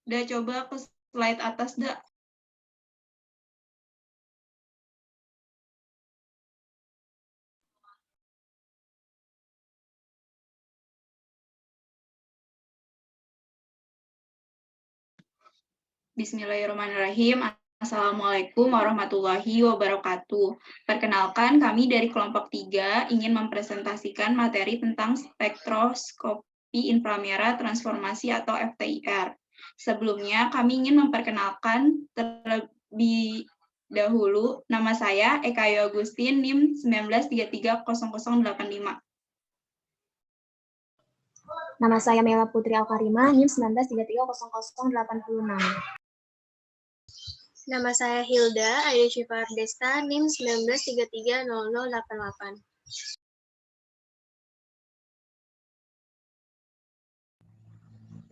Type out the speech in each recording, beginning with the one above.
Udah coba ke slide atas, dah. Bismillahirrahmanirrahim. Assalamualaikum warahmatullahi wabarakatuh. Perkenalkan, kami dari kelompok 3 ingin mempresentasikan materi tentang spektroskopi inframerah transformasi atau FTIR. Sebelumnya, kami ingin memperkenalkan terlebih dahulu, nama saya Eka Agustin, NIM 19330085. Nama saya Mela Putri Alkarimah, NIM 19330086. Nama saya Hilda Ayu Syifa Desta, NIM 19330088.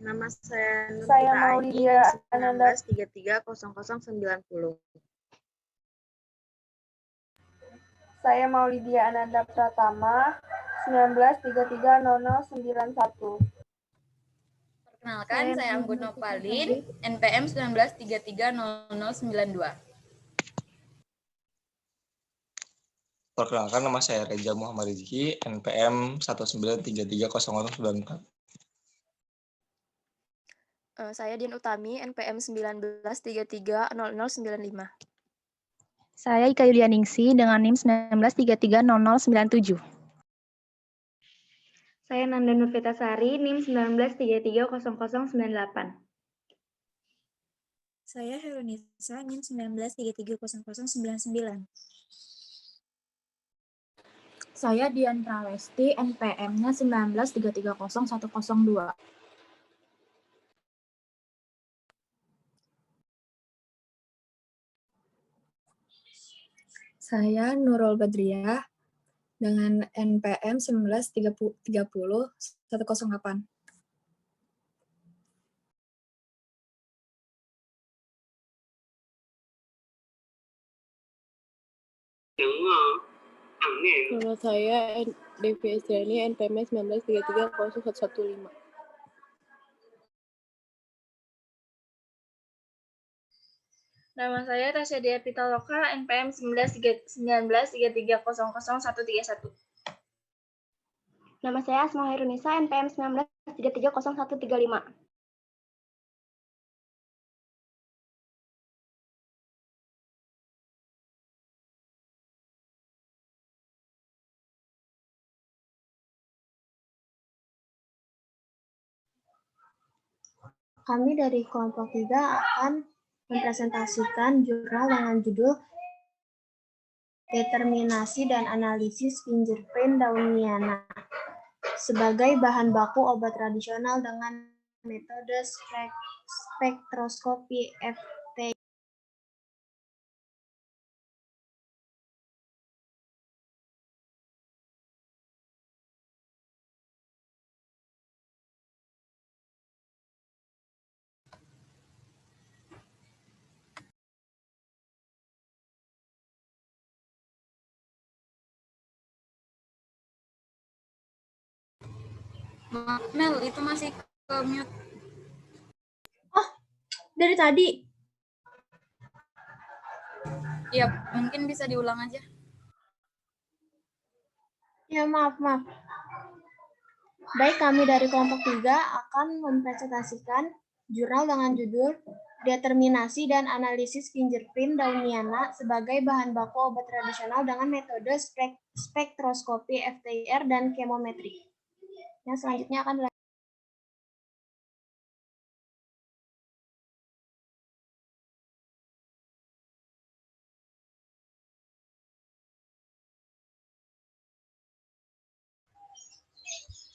Nama saya Saya Nurfita Aji, Maulidia NIM Ananda. 19330090. Saya Maulidia Ananda Pratama, 19330091. Perkenalkan, saya Anggun Nopalin, NPM 19330092. Perkenalkan, nama saya Reza Muhammad Rizky, NPM 19330094. Saya Dian Utami, NPM 19330095. Saya Ika Yulianingsi dengan NIM 19330097. Saya Nanda Nurfita Sari, NIM 19330098. Saya Herunisa, NIM 19330099. Saya Dian Prawesti, NPM-nya 19330102. Saya Nurul Badriah dengan NPM 1930-108. Nama saya Devi Estriani, NPM 19330115. Nama saya Tasya Dia Pitaloka, NPM 1933000131. Nama saya Asma Herunisa, NPM 19330135. Kami dari kelompok 3 akan mempresentasikan jurnal dengan judul Determinasi dan Analisis Fingerprint Daun Miana sebagai bahan baku obat tradisional dengan metode spektroskopi FT. Mel, itu masih ke mute. Oh, dari tadi? Ya, mungkin bisa diulang aja. Ya, maaf. Baik, kami dari kelompok 3 akan mempresentasikan jurnal dengan judul Determinasi dan Analisis Fingerprint Daun Miana sebagai bahan baku obat tradisional dengan metode spektroskopi FTIR dan kemometri. Yang selanjutnya akan dilanjutkan.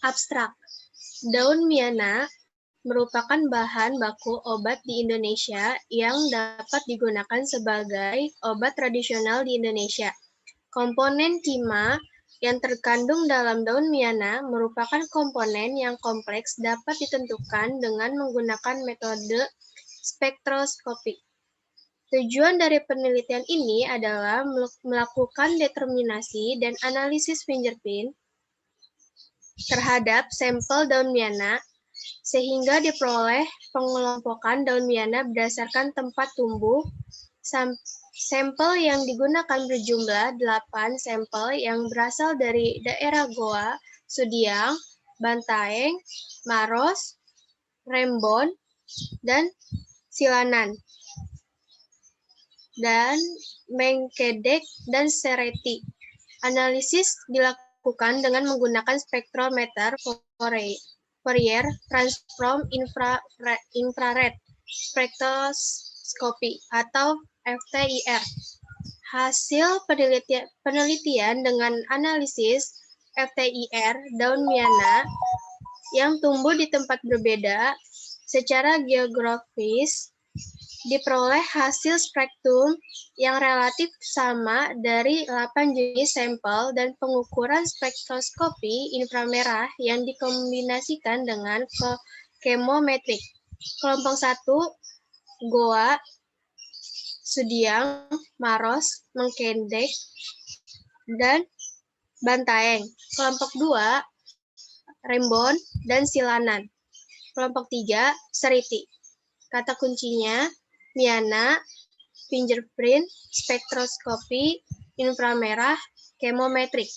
Abstrak. Daun miana merupakan bahan baku obat di Indonesia yang dapat digunakan sebagai obat tradisional di Indonesia. Komponen kimia yang terkandung dalam daun miana merupakan komponen yang kompleks dapat ditentukan dengan menggunakan metode spektroskopi. Tujuan dari penelitian ini adalah melakukan determinasi dan analisis fingerprint terhadap sampel daun miana sehingga diperoleh pengelompokan daun Miana berdasarkan tempat tumbuh. Sampel yang digunakan berjumlah 8 sampel yang berasal dari daerah Goa, Sudiang, Bantaeng, Maros, Rembon, dan Silanan, dan Mengkedek dan Sereti. Analisis dilakukan dengan menggunakan spektrometer Fourier transform infrared spektroskopi atau FTIR. Hasil penelitian dengan analisis FTIR daun Miana yang tumbuh di tempat berbeda secara geografis diperoleh hasil spektrum yang relatif sama dari 8 jenis sampel dan pengukuran spektroskopi inframerah yang dikombinasikan dengan chemometrik. Kelompok 1, Goa, Sudiang, Maros, Mengkedek, dan Bantaeng. Kelompok 2, Rembon dan Silanan. Kelompok 3, Seriti. Kata kuncinya, Miana, fingerprint, spektroskopi, inframerah, chemometrik.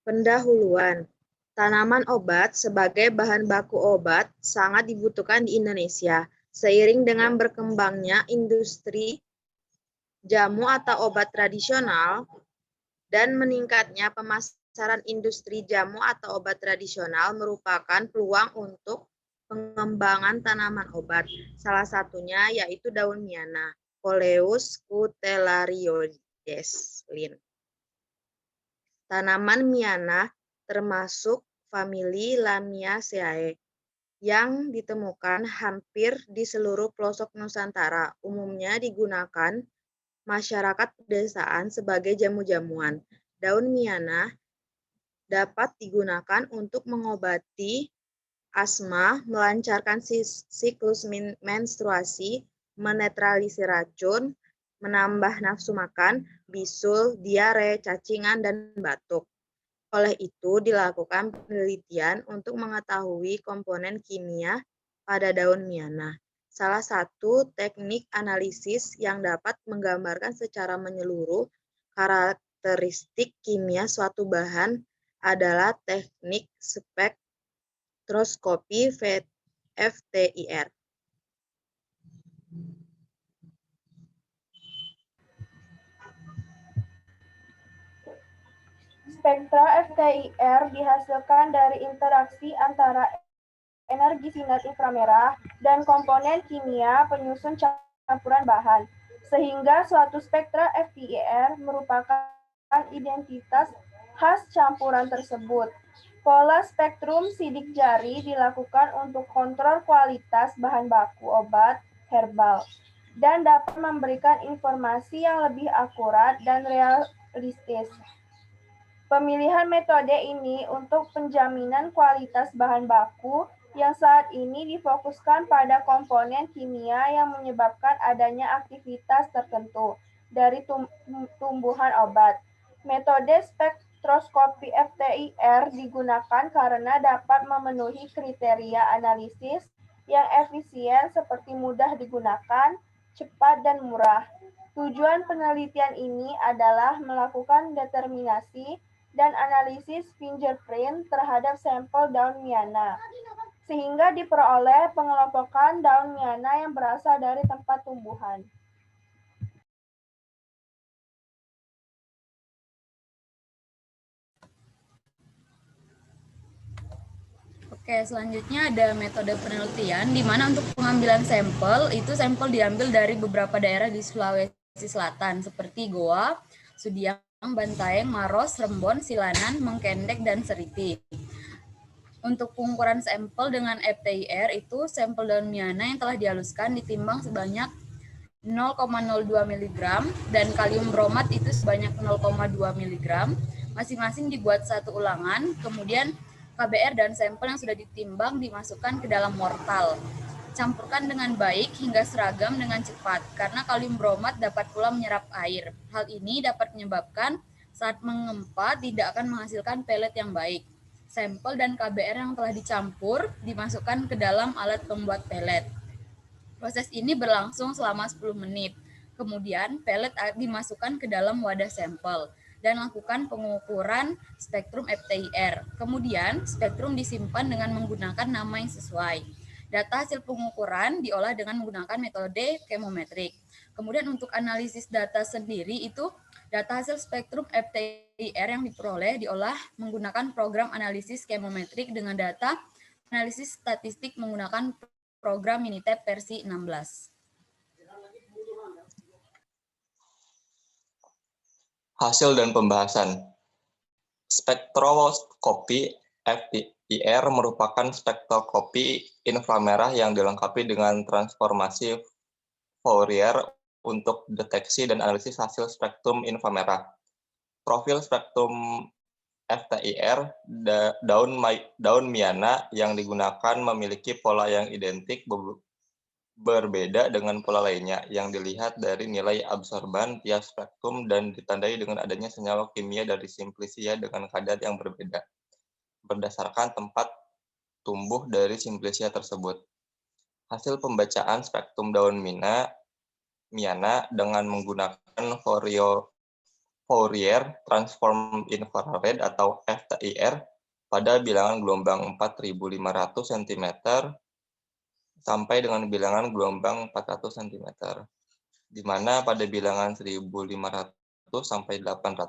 Pendahuluan. Tanaman obat sebagai bahan baku obat sangat dibutuhkan di Indonesia. Seiring dengan berkembangnya industri jamu atau obat tradisional dan meningkatnya pemasaran industri jamu atau obat tradisional merupakan peluang untuk pengembangan tanaman obat. Salah satunya yaitu daun Miana, Coleus cutellarioides Linn. Tanaman Miana termasuk famili Lamiaceae yang ditemukan hampir di seluruh pelosok Nusantara. Umumnya digunakan masyarakat pedesaan sebagai jamu-jamuan. Daun Miana dapat digunakan untuk mengobati asma, melancarkan siklus menstruasi, menetralisir racun, menambah nafsu makan, bisul, diare, cacingan, dan batuk. Oleh itu, dilakukan penelitian untuk mengetahui komponen kimia pada daun Miana. Salah satu teknik analisis yang dapat menggambarkan secara menyeluruh karakteristik kimia suatu bahan adalah teknik spektroskopi FTIR. Spektra FTIR dihasilkan dari interaksi antara energi sinar inframerah dan komponen kimia penyusun campuran bahan, sehingga suatu spektra FTIR merupakan identitas khas campuran tersebut. Pola spektrum sidik jari dilakukan untuk kontrol kualitas bahan baku obat herbal dan dapat memberikan informasi yang lebih akurat dan realistis. Pemilihan metode ini untuk penjaminan kualitas bahan baku yang saat ini difokuskan pada komponen kimia yang menyebabkan adanya aktivitas tertentu dari tumbuhan obat. Metode spektroskopi FTIR digunakan karena dapat memenuhi kriteria analisis yang efisien seperti mudah digunakan, cepat, dan murah. Tujuan penelitian ini adalah melakukan determinasi dan analisis fingerprint terhadap sampel daun Miana, sehingga diperoleh pengelompokan daun Miana yang berasal dari tempat tumbuhan. Oke, selanjutnya ada metode penelitian di mana untuk pengambilan sampel, itu sampel diambil dari beberapa daerah di Sulawesi Selatan seperti Goa, Sudiang, Bantaeng, Maros, Rembon, Silanan, Mengkedek, dan Seriti. Untuk pengukuran sampel dengan FTIR itu sampel daun Miana yang telah dihaluskan ditimbang sebanyak 0,02 mg dan kalium bromat itu sebanyak 0,2 mg. Masing-masing dibuat satu ulangan, kemudian KBR dan sampel yang sudah ditimbang dimasukkan ke dalam mortal. Campurkan dengan baik hingga seragam dengan cepat, karena kalium bromat dapat pula menyerap air. Hal ini dapat menyebabkan saat mengempa tidak akan menghasilkan pelet yang baik. Sampel dan KBR yang telah dicampur dimasukkan ke dalam alat pembuat pelet. Proses ini berlangsung selama 10 menit. Kemudian, pelet dimasukkan ke dalam wadah sampel dan lakukan pengukuran spektrum FTIR. Kemudian, spektrum disimpan dengan menggunakan nama yang sesuai. Data hasil pengukuran diolah dengan menggunakan metode chemometrik. Kemudian untuk analisis data sendiri itu data hasil spektrum FTIR yang diperoleh diolah menggunakan program analisis chemometrik dengan data analisis statistik menggunakan program Minitab versi 16. Hasil dan pembahasan. Spektroskopi FTIR merupakan spektroskopi inframerah yang dilengkapi dengan transformasi Fourier untuk deteksi dan analisis hasil spektrum inframerah. Profil spektrum FTIR daun miana yang digunakan memiliki pola yang identik berbeda dengan pola lainnya yang dilihat dari nilai absorban tiap spektrum dan ditandai dengan adanya senyawa kimia dari simplisia dengan kadar yang berbeda berdasarkan tempat tumbuh dari simplisia tersebut. Hasil pembacaan spektrum daun miana dengan menggunakan Fourier Transform Infrared atau FTIR pada bilangan gelombang 4.500 cm sampai dengan bilangan gelombang 400 cm, di mana pada bilangan 1.500 sampai 800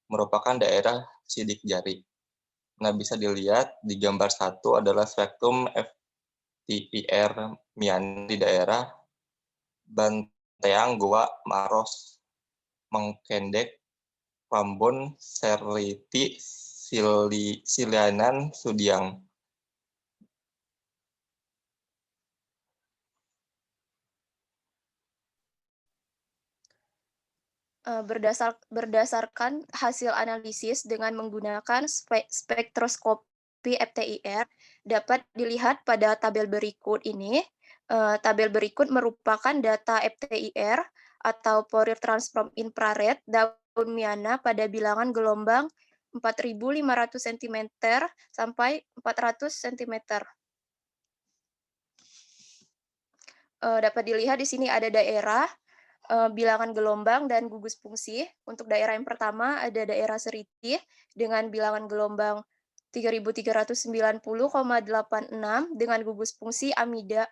merupakan daerah sidik jari. Nah, bisa dilihat di gambar 1 adalah spektrum FTIR miana di daerah Banteang, Goa, Maros, Mengkendek, Rambon, Serliti, Silianan, Sudiang. Berdasarkan hasil analisis dengan menggunakan spektroskopi FTIR dapat dilihat pada tabel berikut ini. Tabel berikut merupakan data FTIR atau Fourier Transform Infrared daun miana pada bilangan gelombang 4.500 cm sampai 400 cm. Dapat dilihat di sini ada daerah bilangan gelombang dan gugus fungsi. Untuk daerah yang pertama ada daerah Seriti dengan bilangan gelombang 3.390,86 dengan gugus fungsi amida.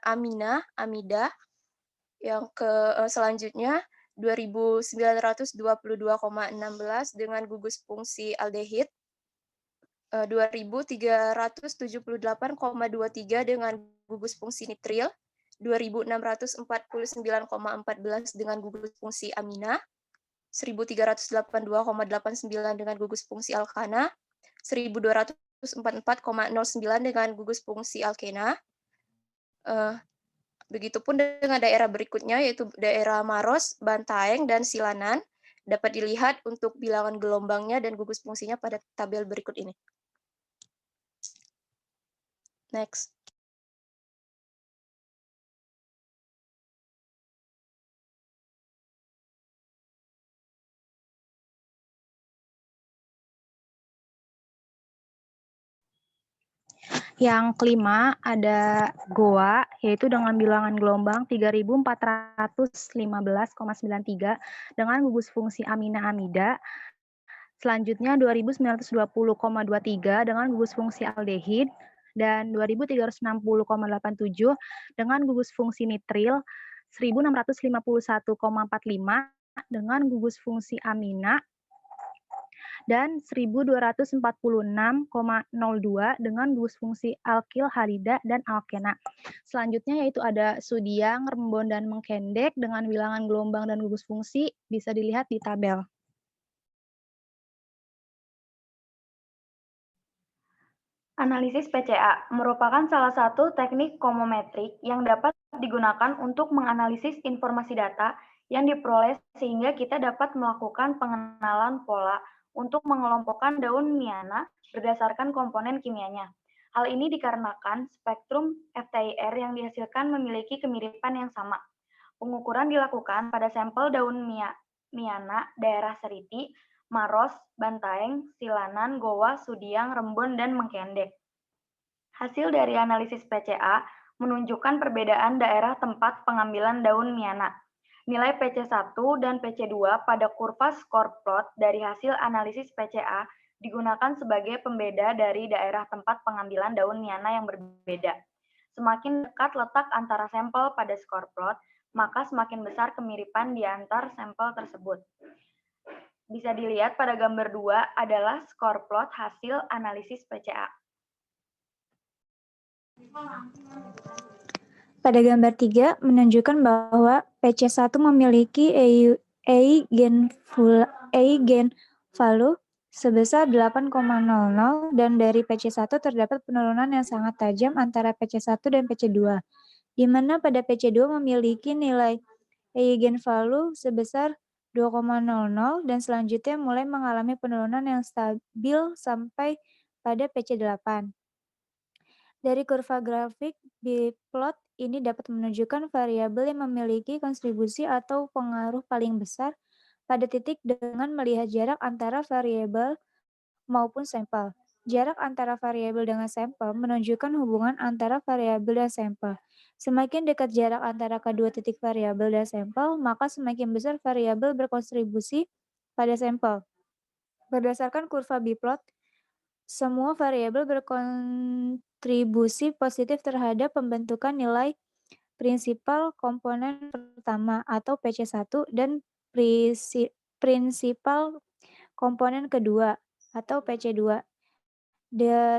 Yang selanjutnya 2.922,16 dengan gugus fungsi aldehid. 2.378,23 dengan gugus fungsi nitril. 2.649,14 dengan gugus fungsi amina, 1.382,89 dengan gugus fungsi alkana, 1.244,09 dengan gugus fungsi alkena. Begitupun dengan daerah berikutnya, yaitu daerah Maros, Bantaeng, dan Silanan. Dapat dilihat untuk bilangan gelombangnya dan gugus fungsinya pada tabel berikut ini. Next. Yang kelima ada Goa, yaitu dengan bilangan gelombang 3.415,93 dengan gugus fungsi amina-amida. Selanjutnya 2.920,23 dengan gugus fungsi aldehid, dan 2.360,87 dengan gugus fungsi nitril, 1.651,45 dengan gugus fungsi amina, dan 1.246,02 dengan gugus fungsi alkil, halida, dan alkena. Selanjutnya yaitu ada Sudiang, Rembon, dan Mengkendek dengan bilangan gelombang dan gugus fungsi bisa dilihat di tabel. Analisis PCA merupakan salah satu teknik chemometrik yang dapat digunakan untuk menganalisis informasi data yang diperoleh sehingga kita dapat melakukan pengenalan pola untuk mengelompokkan daun miana berdasarkan komponen kimianya. Hal ini dikarenakan spektrum FTIR yang dihasilkan memiliki kemiripan yang sama. Pengukuran dilakukan pada sampel daun Miana, daerah Seriti, Maros, Bantaeng, Silanan, Goa, Sudiang, Rembon, dan Mengkendek. Hasil dari analisis PCA menunjukkan perbedaan daerah tempat pengambilan daun Miana. Nilai PC1 dan PC2 pada kurva skor plot dari hasil analisis PCA digunakan sebagai pembeda dari daerah tempat pengambilan daun Miana yang berbeda. Semakin dekat letak antara sampel pada skor plot, maka semakin besar kemiripan di antar sampel tersebut. Bisa dilihat pada gambar 2 adalah skor plot hasil analisis PCA. Pada gambar 3 menunjukkan bahwa PC1 memiliki eigenvalue sebesar 8,00 dan dari PC1 terdapat penurunan yang sangat tajam antara PC1 dan PC2, di mana pada PC2 memiliki nilai eigenvalue sebesar 2,00 dan selanjutnya mulai mengalami penurunan yang stabil sampai pada PC8. Dari kurva grafik biplot ini dapat menunjukkan variabel yang memiliki kontribusi atau pengaruh paling besar pada titik dengan melihat jarak antara variabel maupun sampel. Jarak antara variabel dengan sampel menunjukkan hubungan antara variabel dan sampel. Semakin dekat jarak antara kedua titik variabel dan sampel, maka semakin besar variabel berkontribusi pada sampel. Berdasarkan kurva biplot, semua variabel berkontribusi positif terhadap pembentukan nilai prinsipal komponen pertama atau PC1 dan prinsipal komponen kedua atau PC2.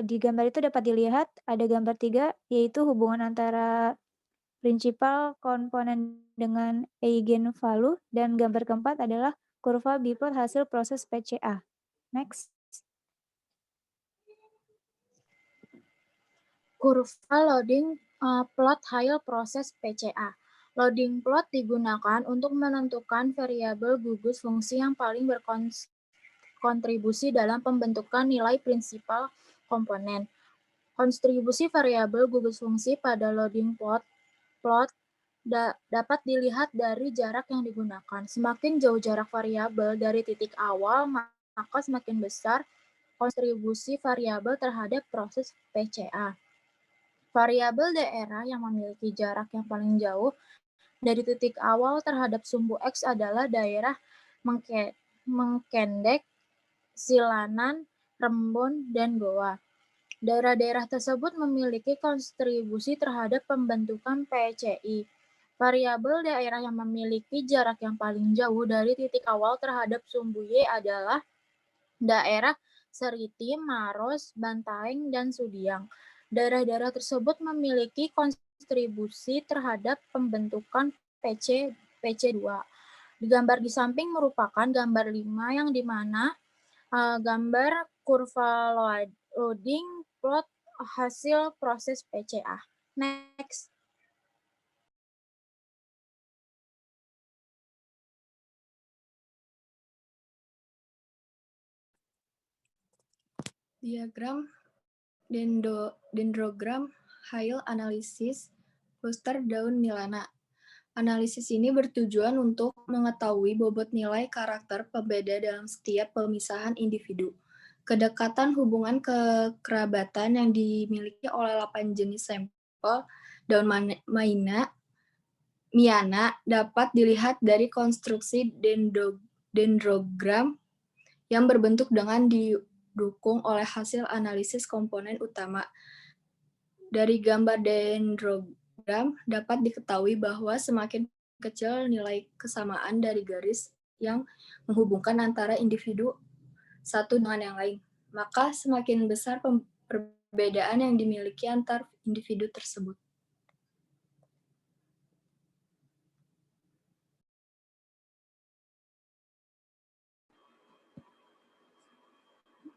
Di gambar itu dapat dilihat ada gambar 3 yaitu hubungan antara prinsipal komponen dengan eigenvalue dan gambar keempat adalah kurva biplot hasil proses PCA. Next. Kurva loading plot hasil proses PCA. Loading plot digunakan untuk menentukan variabel gugus fungsi yang paling berkontribusi dalam pembentukan nilai prinsipal komponen. Kontribusi variabel gugus fungsi pada loading plot dapat dilihat dari jarak yang digunakan. Semakin jauh jarak variabel dari titik awal, maka semakin besar kontribusi variabel terhadap proses PCA. Variabel daerah yang memiliki jarak yang paling jauh dari titik awal terhadap sumbu X adalah daerah Mengkendek, Silanan, Rembon, dan Goa. Daerah-daerah tersebut memiliki kontribusi terhadap pembentukan PCI. Variabel daerah yang memiliki jarak yang paling jauh dari titik awal terhadap sumbu Y adalah daerah Seriti, Maros, Bantaeng, dan Sudiang. Daerah-daerah tersebut memiliki kontribusi terhadap pembentukan PC2. Di gambar di samping merupakan gambar 5 yang dimana gambar kurva loading plot hasil proses PCA. Next. Diagram dendrogram hail analisis kluster daun Milana. Analisis ini bertujuan untuk mengetahui bobot nilai karakter pembeda dalam setiap pemisahan individu. Kedekatan hubungan kekerabatan yang dimiliki oleh 8 jenis sampel daun Miana dapat dilihat dari konstruksi dendrogram yang berbentuk dengan didukung oleh hasil analisis komponen utama. Dari gambar dendrogram dapat diketahui bahwa semakin kecil nilai kesamaan dari garis yang menghubungkan antara individu satu dengan yang lain, maka semakin besar perbedaan yang dimiliki antar individu tersebut.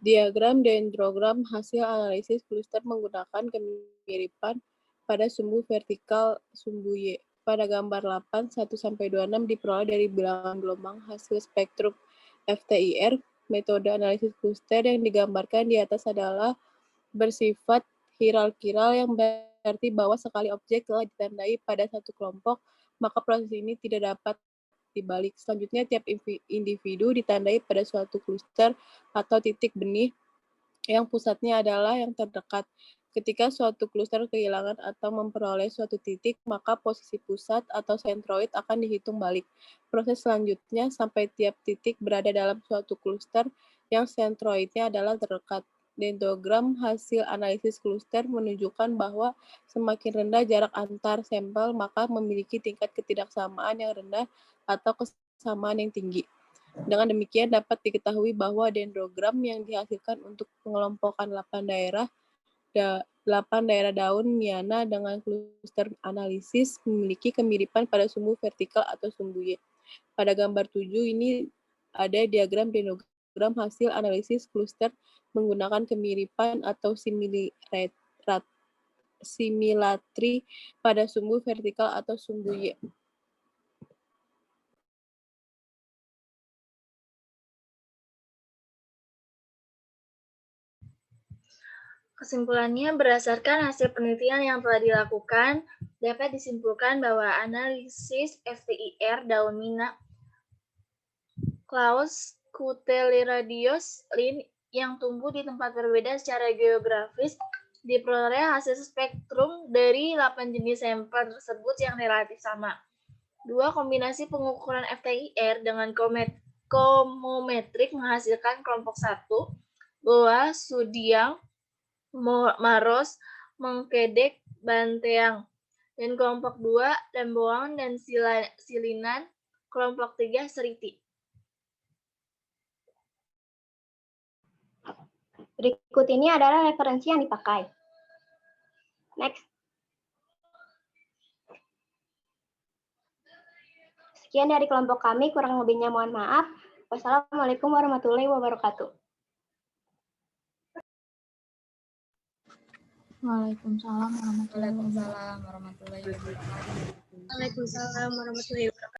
Diagram dendrogram hasil analisis kluster menggunakan kemiripan pada sumbu vertikal sumbu Y. Pada gambar 8, 1-26 diperoleh dari bilangan gelombang hasil spektrum FTIR. Metode analisis kluster yang digambarkan di atas adalah bersifat hierarkikal yang berarti bahwa sekali objek telah ditandai pada satu kelompok, maka proses ini tidak dapat dibalik. Selanjutnya, tiap individu ditandai pada suatu kluster atau titik benih yang pusatnya adalah yang terdekat. Ketika suatu kluster kehilangan atau memperoleh suatu titik, maka posisi pusat atau sentroid akan dihitung balik. Proses selanjutnya sampai tiap titik berada dalam suatu kluster yang sentroidnya adalah terdekat. Dendrogram hasil analisis kluster menunjukkan bahwa semakin rendah jarak antar sampel, maka memiliki tingkat ketidaksamaan yang rendah atau kesamaan yang tinggi. Dengan demikian dapat diketahui bahwa dendrogram yang dihasilkan untuk pengelompokan 8 daerah daun Miana dengan kluster analisis memiliki kemiripan pada sumbu vertikal atau sumbu Y. Pada gambar 7 ini ada diagram dendrogram hasil analisis kluster menggunakan kemiripan atau similatri pada sumbu vertikal atau sumbu Y. Kesimpulannya, berdasarkan hasil penelitian yang telah dilakukan, dapat disimpulkan bahwa analisis FTIR daun Mina Claus cuteliradius Linn yang tumbuh di tempat berbeda secara geografis diperoleh hasil spektrum dari 8 jenis sampel tersebut yang relatif sama. Dua kombinasi pengukuran FTIR dengan komometrik menghasilkan kelompok 1, Goa, Sudiang, Maros, Mengkedek, Banteang, dan kelompok 2, Lemboang dan Silinan, kelompok 3, Seriti. Berikut ini adalah referensi yang dipakai. Next. Sekian dari kelompok kami, kurang lebihnya mohon maaf. Wassalamualaikum warahmatullahi wabarakatuh. Waalaikumsalam warahmatullahi wabarakatuh. Waalaikumsalam warahmatullahi wabarakatuh. Waalaikumsalam warahmatullahi wabarakatuh.